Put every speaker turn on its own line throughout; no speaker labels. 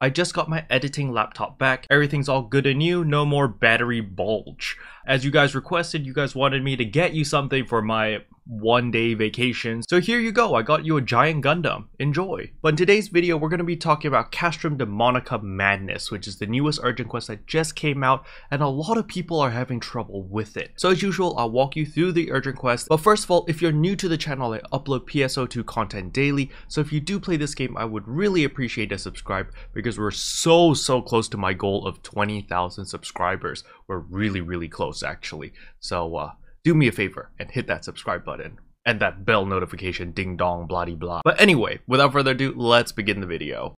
I just got my editing laptop back. Everything's all good and new, no more battery bulge. As you guys requested, you guys wanted me to get you something for my one-day vacation. So here you go, I got you a giant Gundam. Enjoy. But in today's video, we're going to be talking about Castrum Demonica Madness, which is the newest urgent quest that just came out, and a lot of people are having trouble with it. So as usual, I'll walk you through the urgent quest. But first of all, if you're new to the channel, I upload PSO2 content daily. So if you do play this game, I would really appreciate a subscribe because we're so close to my goal of 20,000 subscribers. We're really close actually. So do me a favor and hit that subscribe button and that bell notification, ding dong, blah de blah. But anyway, without further ado, let's begin the video.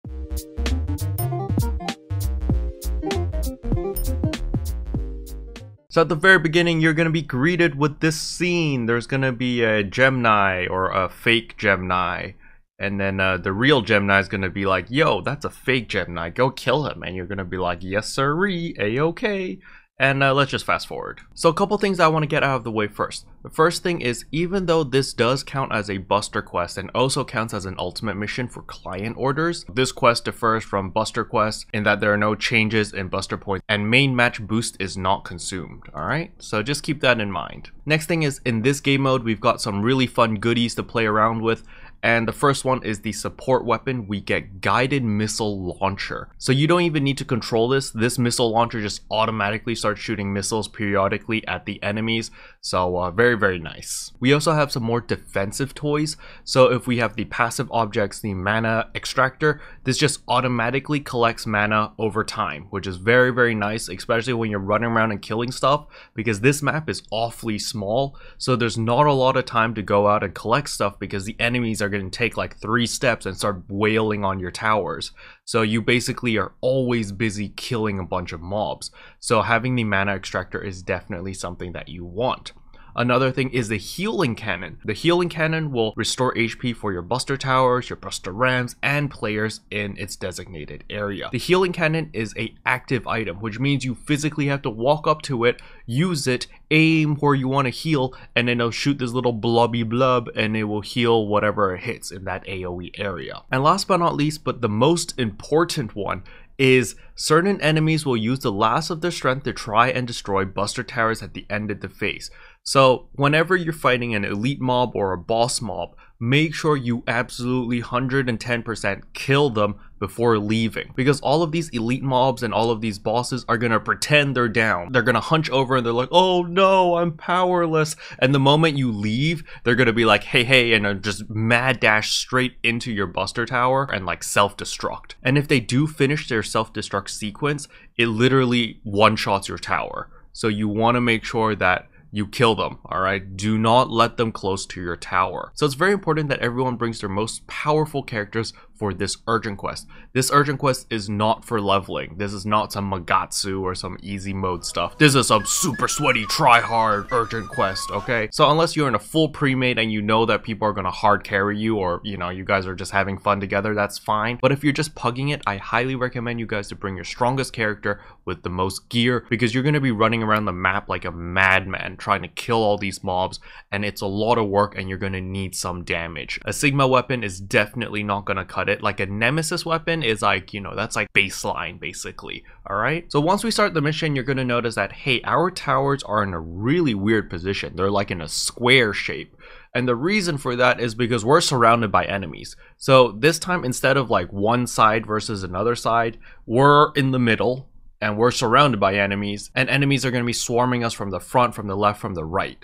So at the very beginning, you're going to be greeted with this scene. There's going to be a Gemini or a fake Gemini. And then the real Gemini is going to be like, yo, that's a fake Gemini. Go kill him. And you're going to be like, yes sirree, a-okay. And let's just fast forward. So a couple things I want to get out of the way first. The first thing is, even though this does count as a Buster quest and also counts as an ultimate mission for client orders, this quest differs from Buster quests in that there are no changes in Buster points and main match boost is not consumed, alright? So just keep that in mind. Next thing is, in this game mode, we've got some really fun goodies to play around with. And the first one is the support weapon. We get guided missile launcher. So you don't even need to control this. This missile launcher just automatically starts shooting missiles periodically at the enemies. So very nice. We also have some more defensive toys. So if we have the passive objects, the mana extractor, this just automatically collects mana over time, which is very nice, especially when you're running around and killing stuff, because this map is awfully small. So there's not a lot of time to go out and collect stuff because the enemies are going to take like 3 steps and start wailing on your towers. So you basically are always busy killing a bunch of mobs. So having the mana extractor is definitely something that you want. Another thing is the healing cannon. The healing cannon will restore HP for your Buster towers, your Buster rams, and players in its designated area. The healing cannon is an active item, which means you physically have to walk up to it, use it, aim where you want to heal, and then it'll shoot this little blobby blub and it will heal whatever it hits in that AoE area. And last but not least, but the most important one, is certain enemies will use the last of their strength to try and destroy Buster towers at the end of the phase. So whenever you're fighting an elite mob or a boss mob, make sure you absolutely 110% kill them before leaving, because all of these elite mobs and all of these bosses are gonna pretend they're down. They're gonna hunch over and they're like, oh no, I'm powerless. And the moment you leave, they're gonna be like, hey, and just mad dash straight into your Buster tower and like self-destruct. And if they do finish their self-destruct sequence, it literally one-shots your tower. So you wanna make sure that you kill them, alright? Do not let them close to your tower. So it's very important that everyone brings their most powerful characters for this urgent quest. This urgent quest is not for leveling. This is not some Magatsu or some easy mode stuff. This is some super sweaty, try hard urgent quest, okay? So unless you're in a full pre-made and you know that people are gonna hard carry you, or you know, you guys are just having fun together, that's fine. But if you're just pugging it, I highly recommend you guys to bring your strongest character with the most gear, because you're gonna be running around the map like a madman trying to kill all these mobs, and it's a lot of work and you're gonna need some damage. A Sigma weapon is definitely not gonna cut it. Like a Nemesis weapon is like, you know, that's like baseline basically, alright? So once we start the mission, you're gonna notice that, hey, our towers are in a really weird position. They're like in a square shape. And the reason for that is because we're surrounded by enemies. So this time, instead of like one side versus another side, we're in the middle and we're surrounded by enemies, and enemies are going to be swarming us from the front, from the left, from the right.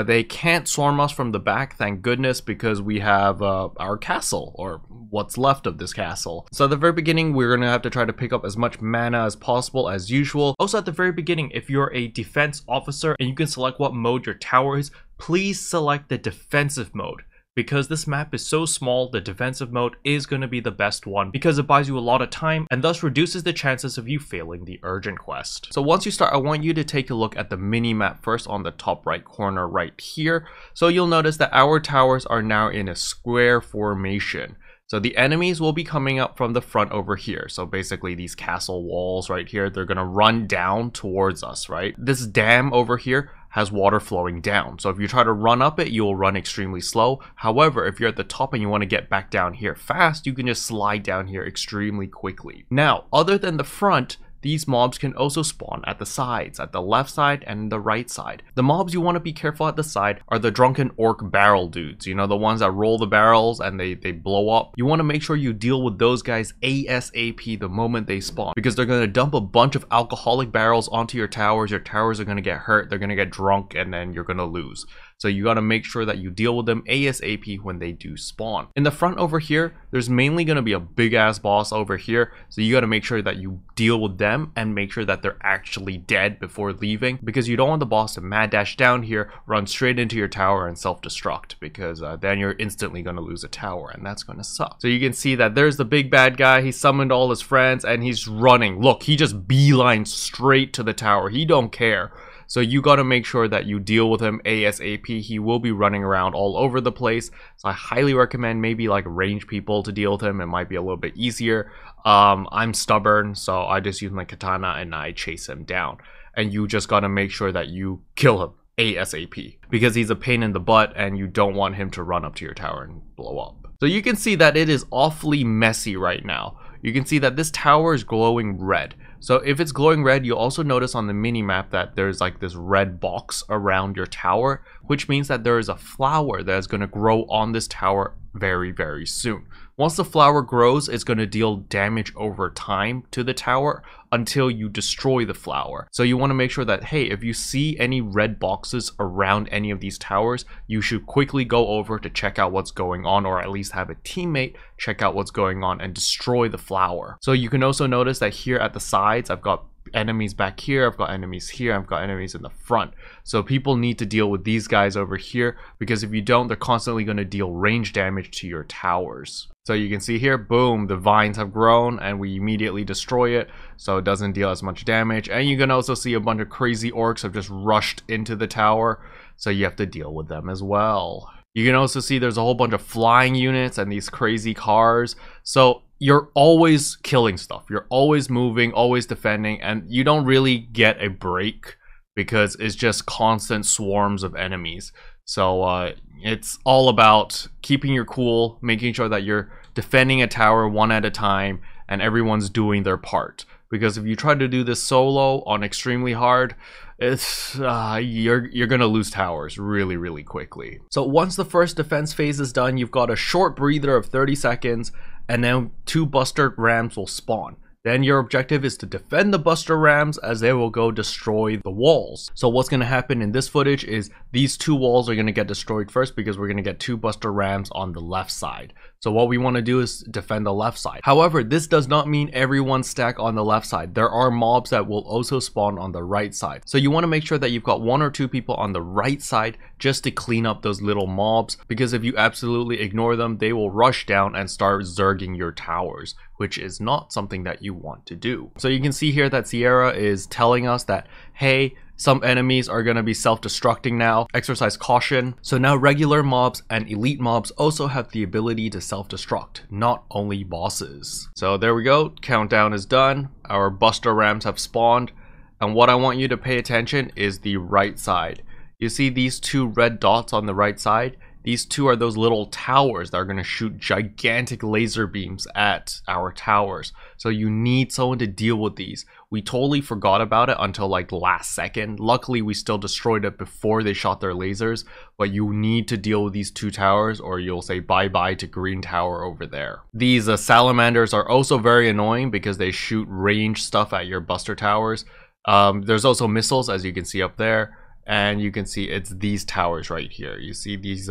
They can't swarm us from the back, thank goodness, because we have our castle, or what's left of this castle. So at the very beginning, we're going to have to try to pick up as much mana as possible as usual. Also at the very beginning, if you're a defense officer and you can select what mode your tower is, please select the defensive mode. Because this map is so small, the defensive mode is going to be the best one because it buys you a lot of time and thus reduces the chances of you failing the urgent quest. So once you start, I want you to take a look at the mini map first on the top right corner right here. So you'll notice that our towers are now in a square formation. So the enemies will be coming up from the front over here. So basically these castle walls right here, they're gonna run down towards us, right? This dam over here has water flowing down. So if you try to run up it, you'll run extremely slow. However, if you're at the top and you want to get back down here fast, you can just slide down here extremely quickly. Now, other than the front, these mobs can also spawn at the sides, at the left side and the right side. The mobs you want to be careful at the side are the drunken orc barrel dudes. You know, the ones that roll the barrels and they blow up. You want to make sure you deal with those guys ASAP the moment they spawn, because they're going to dump a bunch of alcoholic barrels onto your towers. Your towers are going to get hurt, they're going to get drunk, and then you're going to lose. So you got to make sure that you deal with them ASAP when they do spawn. In the front over here, there's mainly going to be a big ass boss over here. So you got to make sure that you deal with them and make sure that they're actually dead before leaving, because you don't want the boss to mad dash down here, run straight into your tower and self-destruct, because then you're instantly going to lose a tower and that's going to suck. So you can see that there's the big bad guy. He summoned all his friends and he's running. Look, he just beeline straight to the tower. He don't care. So you got to make sure that you deal with him ASAP. He will be running around all over the place. So I highly recommend maybe like range people to deal with him. It might be a little bit easier. I'm stubborn, so I just use my katana and I chase him down. And you just got to make sure that you kill him ASAP, because he's a pain in the butt and you don't want him to run up to your tower and blow up. So you can see that it is awfully messy right now. You can see that this tower is glowing red. So if it's glowing red, you'll also notice on the mini map that there's like this red box around your tower, which means that there is a flower that is going to grow on this tower very, very soon. Once the flower grows, it's going to deal damage over time to the tower until you destroy the flower. So you want to make sure that, hey, if you see any red boxes around any of these towers, you should quickly go over to check out what's going on, or at least have a teammate check out what's going on and destroy the flower. So you can also notice that here at the sides, I've got enemies back here, I've got enemies here, I've got enemies in the front. So people need to deal with these guys over here, because if you don't, they're constantly going to deal range damage to your towers. So you can see here, boom, the vines have grown and we immediately destroy it, so it doesn't deal as much damage. And you can also see a bunch of crazy orcs have just rushed into the tower, so you have to deal with them as well. You can also see there's a whole bunch of flying units and these crazy cars. So you're always killing stuff, you're always moving, always defending, and you don't really get a break because it's just constant swarms of enemies. So it's all about keeping your cool, making sure that you're defending a tower one at a time and everyone's doing their part. Because if you try to do this solo on extremely hard, it's you're gonna lose towers really, really quickly. So once the first defense phase is done, you've got a short breather of 30 seconds, and then 2 buster rams will spawn. Then your objective is to defend the buster rams as they will go destroy the walls. So what's going to happen in this footage is these 2 walls are going to get destroyed first, because we're going to get 2 buster rams on the left side. So what we want to do is defend the left side. However, this does not mean everyone stack on the left side. There are mobs that will also spawn on the right side. So you want to make sure that you've got 1 or 2 people on the right side just to clean up those little mobs, because if you absolutely ignore them, they will rush down and start zerging your towers, which is not something that you want to do. So you can see here that Sierra is telling us that, hey, some enemies are going to be self-destructing now. Exercise caution. So now regular mobs and elite mobs also have the ability to self-destruct, not only bosses. So there we go. Countdown is done. Our buster rams have spawned. And what I want you to pay attention is the right side. You see these 2 red dots on the right side? These 2 are those little towers that are going to shoot gigantic laser beams at our towers. So you need someone to deal with these. We totally forgot about it until like last second. Luckily, we still destroyed it before they shot their lasers. But you need to deal with these 2 towers, or you'll say bye-bye to green tower over there. These salamanders are also very annoying because they shoot range stuff at your buster towers. There's also missiles, as you can see up there. And you can see it's these towers right here. You see these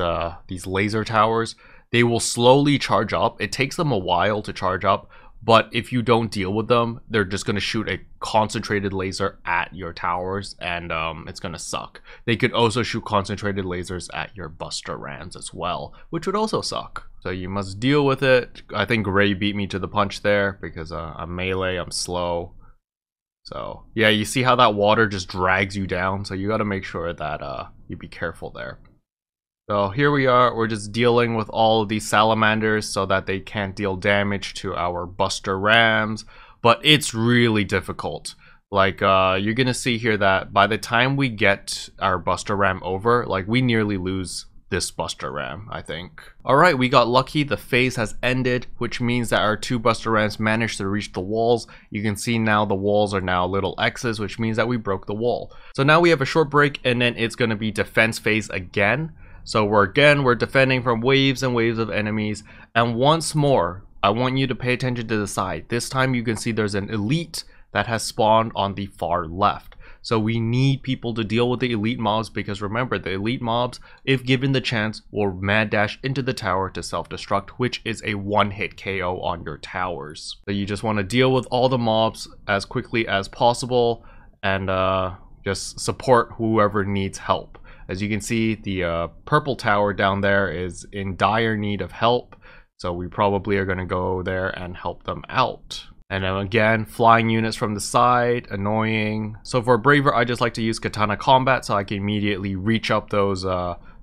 laser towers. They will slowly charge up. It takes them a while to charge up, but if you don't deal with them, they're just going to shoot a concentrated laser at your towers, and it's going to suck. They could also shoot concentrated lasers at your buster rams as well, which would also suck. So you must deal with it. I think Ray beat me to the punch there because I'm melee, I'm slow. So yeah, you see how that water just drags you down, so you got to make sure that you be careful there. So here we are, we're just dealing with all of these salamanders so that they can't deal damage to our buster rams, but it's really difficult. Like, you're gonna see here that by the time we get our Buster Ram over, like, we nearly lose this Buster Ram, I think. Alright, we got lucky. The phase has ended, which means that our 2 Buster Rams managed to reach the walls. You can see now the walls are now little X's, which means that we broke the wall. So now we have a short break, and then it's gonna be defense phase again. So we're defending from waves and waves of enemies. And once more, I want you to pay attention to the side. This time you can see there's an elite that has spawned on the far left. So we need people to deal with the elite mobs, because remember, the elite mobs, if given the chance, will mad dash into the tower to self-destruct, which is a one-hit KO on your towers. So you just want to deal with all the mobs as quickly as possible, and just support whoever needs help. As you can see, the purple tower down there is in dire need of help, so we probably are going to go there and help them out. And then again, flying units from the side, annoying. So for Braver, I just like to use Katana Combat so I can immediately reach up those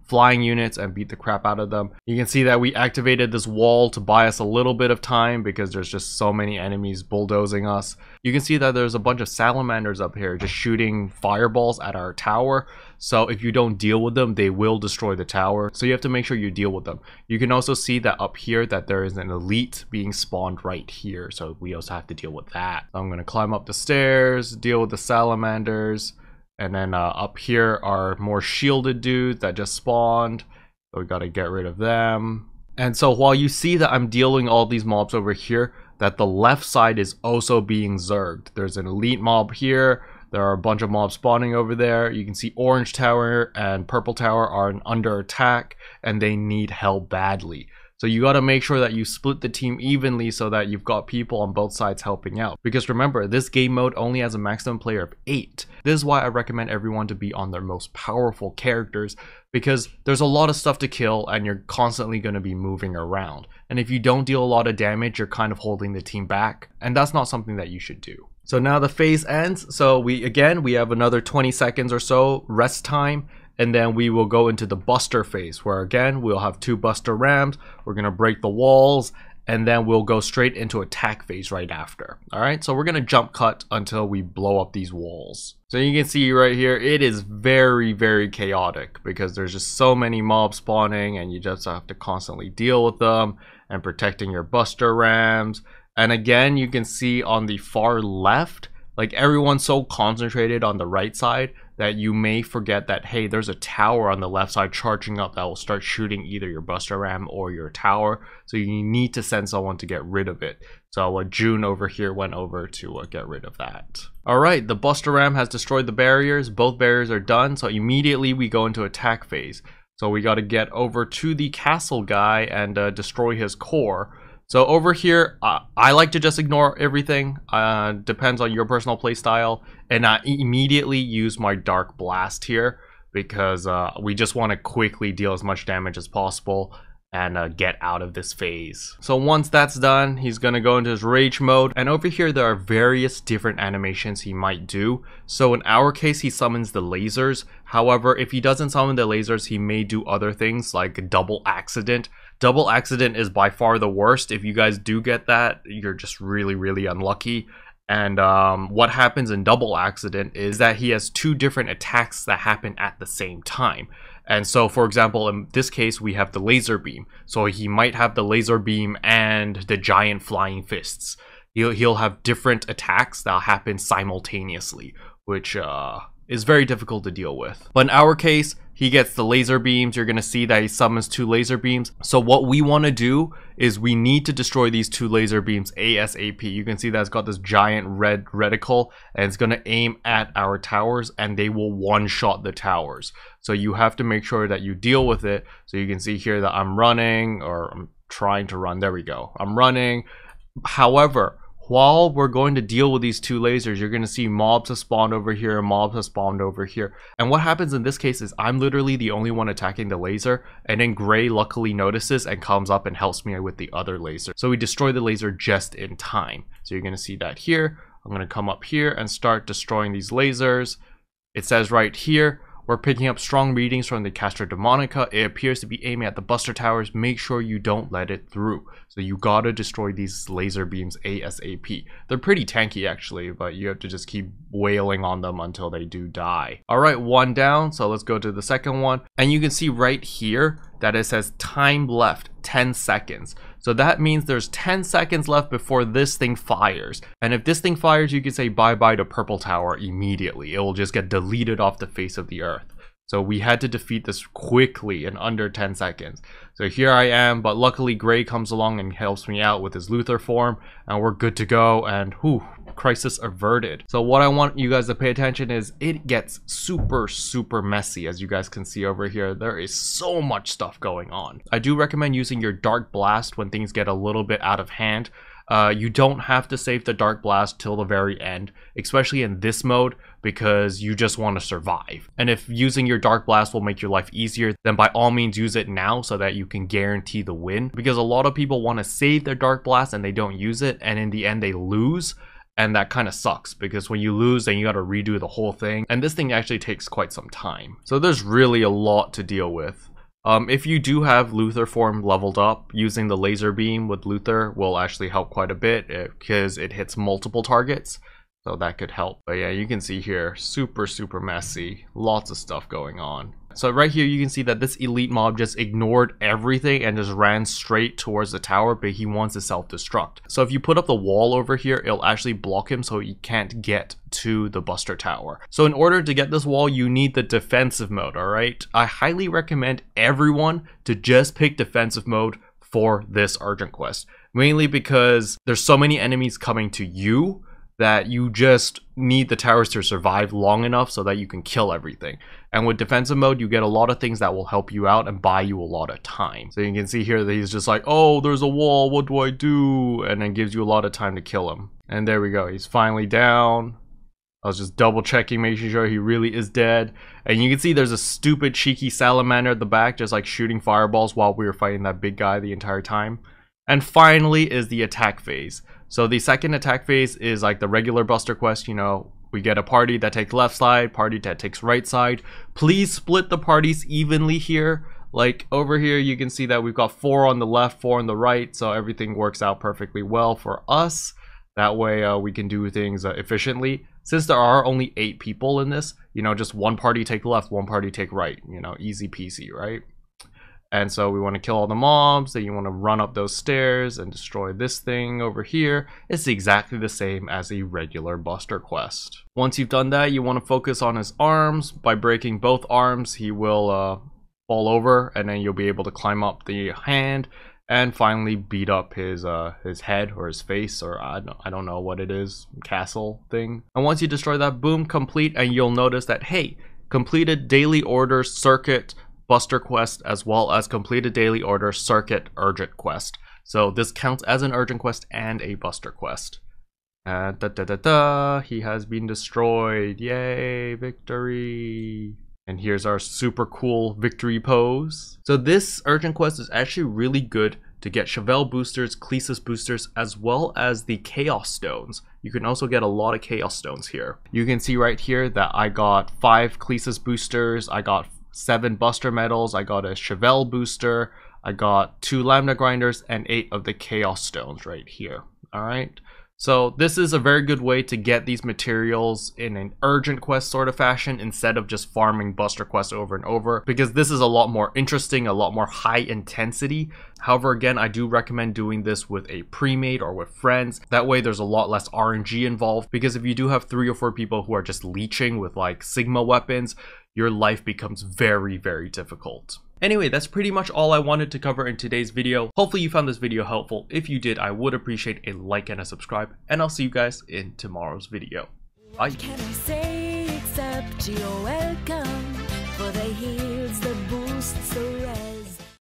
flying units and beat the crap out of them. You can see that we activated this wall to buy us a little bit of time because there's just so many enemies bulldozing us. You can see that there's a bunch of salamanders up here just shooting fireballs at our tower. So if you don't deal with them, they will destroy the tower. So you have to make sure you deal with them. You can also see that up here that there is an elite being spawned right here. So we also have to deal with that. So I'm going to climb up the stairs, deal with the salamanders. And then up here are more shielded dudes that just spawned. So we got to get rid of them. And so while you see that I'm dealing all these mobs over here, that the left side is also being zerged. There's an elite mob here. There are a bunch of mobs spawning over there. You can see orange tower and purple tower are under attack and they need help badly. So you got to make sure that you split the team evenly so that you've got people on both sides helping out. Because remember, this game mode only has a maximum player of 8. This is why I recommend everyone to be on their most powerful characters, because there's a lot of stuff to kill and you're constantly going to be moving around. And if you don't deal a lot of damage, you're kind of holding the team back. And that's not something that you should do. So now the phase ends. So we have another 20 seconds or so rest time. And then we will go into the Buster phase, where again, we'll have 2 Buster Rams. We're going to break the walls, and then we'll go straight into attack phase right after. All right, so we're going to jump cut until we blow up these walls. So you can see right here, it is very, very chaotic because there's just so many mobs spawning and you just have to constantly deal with them and protecting your Buster Rams. And again, you can see on the far left, like everyone's so concentrated on the right side that you may forget that, hey, there's a tower on the left side charging up that will start shooting either your Buster Ram or your tower. So you need to send someone to get rid of it. So June over here went over to get rid of that. All right, the Buster Ram has destroyed the barriers. Both barriers are done. So immediately we go into attack phase. So we got to get over to the castle guy and destroy his core. So over here, I like to just ignore everything. Depends on your personal play style. And I immediately use my Dark Blast here because we just want to quickly deal as much damage as possible and get out of this phase. So once that's done, he's going to go into his rage mode. And over here, there are various different animations he might do. So in our case, he summons the lasers. However, if he doesn't summon the lasers, he may do other things like double accident. Double accident is by far the worst. If you guys do get that, you're just really, really unlucky. And what happens in double accident is that he has 2 different attacks that happen at the same time. And so, for example, in this case, we have the laser beam. So he might have the laser beam and the giant flying fists. He'll have different attacks that'll happen simultaneously, which is very difficult to deal with. But in our case, he gets the laser beams. You're going to see that he summons 2 laser beams. So what we want to do is we need to destroy these 2 laser beams ASAP. You can see that it's got this giant red reticle and it's going to aim at our towers and they will one-shot the towers. So you have to make sure that you deal with it. So you can see here that I'm running, or I'm trying to run. There we go. I'm running. However, while we're going to deal with these 2 lasers, you're going to see mobs have spawned over here, mobs have spawned over here. And what happens in this case is I'm literally the only one attacking the laser, and then Gray luckily notices and comes up and helps me with the other laser. So we destroy the laser just in time. So you're going to see that here. I'm going to come up here and start destroying these lasers. It says right here, We're picking up strong readings from the Castrum Demonica. It appears to be aiming at the Buster Towers. Make sure you don't let it through. So you gotta destroy these laser beams ASAP. They're pretty tanky actually, but you have to just keep wailing on them until they do die. Alright, one down, so let's go to the second one. And you can see right here that it says time left 10 seconds. So that means there's 10 seconds left before this thing fires. And if this thing fires, you can say bye-bye to Purple Tower immediately. It will just get deleted off the face of the earth. So we had to defeat this quickly in under 10 seconds. So here I am, but luckily Gray comes along and helps me out with his Luther form, and we're good to go, and whew, crisis averted. So what I want you guys to pay attention is it gets super messy. As you guys can see over here, there is so much stuff going on. I do recommend using your Dark Blast when things get a little bit out of hand. You don't have to save the Dark Blast till the very end, especially in this mode, because you just want to survive. And if using your Dark Blast will make your life easier, then by all means use it now so that you can guarantee the win. Because a lot of people want to save their Dark Blast and they don't use it, and in the end they lose. And that kind of sucks, because when you lose, then you got to redo the whole thing. And this thing actually takes quite some time. So there's really a lot to deal with. If you do have Luther form leveled up, using the laser beam with Luther will actually help quite a bit because it hits multiple targets. So that could help. But yeah, you can see here, super messy. Lots of stuff going on. So right here, you can see that this elite mob just ignored everything and just ran straight towards the tower, but he wants to self-destruct. So if you put up the wall over here, it'll actually block him so he can't get to the Buster Tower. So in order to get this wall, you need the defensive mode, alright? I highly recommend everyone to just pick defensive mode for this urgent quest. Mainly because there's so many enemies coming to you that you just need the towers to survive long enough so that you can kill everything. And with defensive mode, you get a lot of things that will help you out and buy you a lot of time. So you can see here that he's just like, oh, there's a wall, what do I do? And then gives you a lot of time to kill him. And there we go, he's finally down. I was just double checking, making sure he really is dead. And you can see there's a stupid cheeky salamander at the back, just like shooting fireballs while we were fighting that big guy the entire time. And finally is the attack phase. So the second attack phase is like the regular Buster quest, you know, we get a party that takes left side, party that takes right side. Please split the parties evenly here. Like over here, you can see that we've got 4 on the left, 4 on the right. So everything works out perfectly well for us. That way we can do things efficiently. Since there are only 8 people in this, you know, just one party take left, one party take right, you know, easy peasy, right? And so we want to kill all the mobs, then you want to run up those stairs and destroy this thing over here. It's exactly the same as a regular Buster quest. Once you've done that, you want to focus on his arms. By breaking both arms, he will fall over, and then you'll be able to climb up the hand and finally beat up his head or his face, or I don't know what it is, castle thing. And once you destroy that, boom, complete, and you'll notice that, hey, completed daily order circuit Buster quest, as well as completed daily order circuit urgent quest. So this counts as an urgent quest and a Buster quest. He has been destroyed. Yay, victory. And here's our super cool victory pose. So this urgent quest is actually really good to get Chevelle boosters, Clesis boosters, as well as the Chaos Stones. You can also get a lot of Chaos Stones here. You can see right here that I got 5 Clesis boosters, I got 7 Buster medals, I got a Chevelle booster, I got 2 Lambda grinders, and 8 of the Chaos Stones right here. Alright, so this is a very good way to get these materials in an urgent quest sort of fashion instead of just farming Buster quests over and over, because this is a lot more interesting, a lot more high intensity. However, again, I do recommend doing this with a pre-made or with friends. That way there's a lot less RNG involved, because if you do have 3 or 4 people who are just leeching with like Sigma weapons, your life becomes very difficult. Anyway, that's pretty much all I wanted to cover in today's video. Hopefully you found this video helpful. If you did, I would appreciate a like and a subscribe, and I'll see you guys in tomorrow's video. Bye.
What can I say except you're welcome for the heals, the boosts, the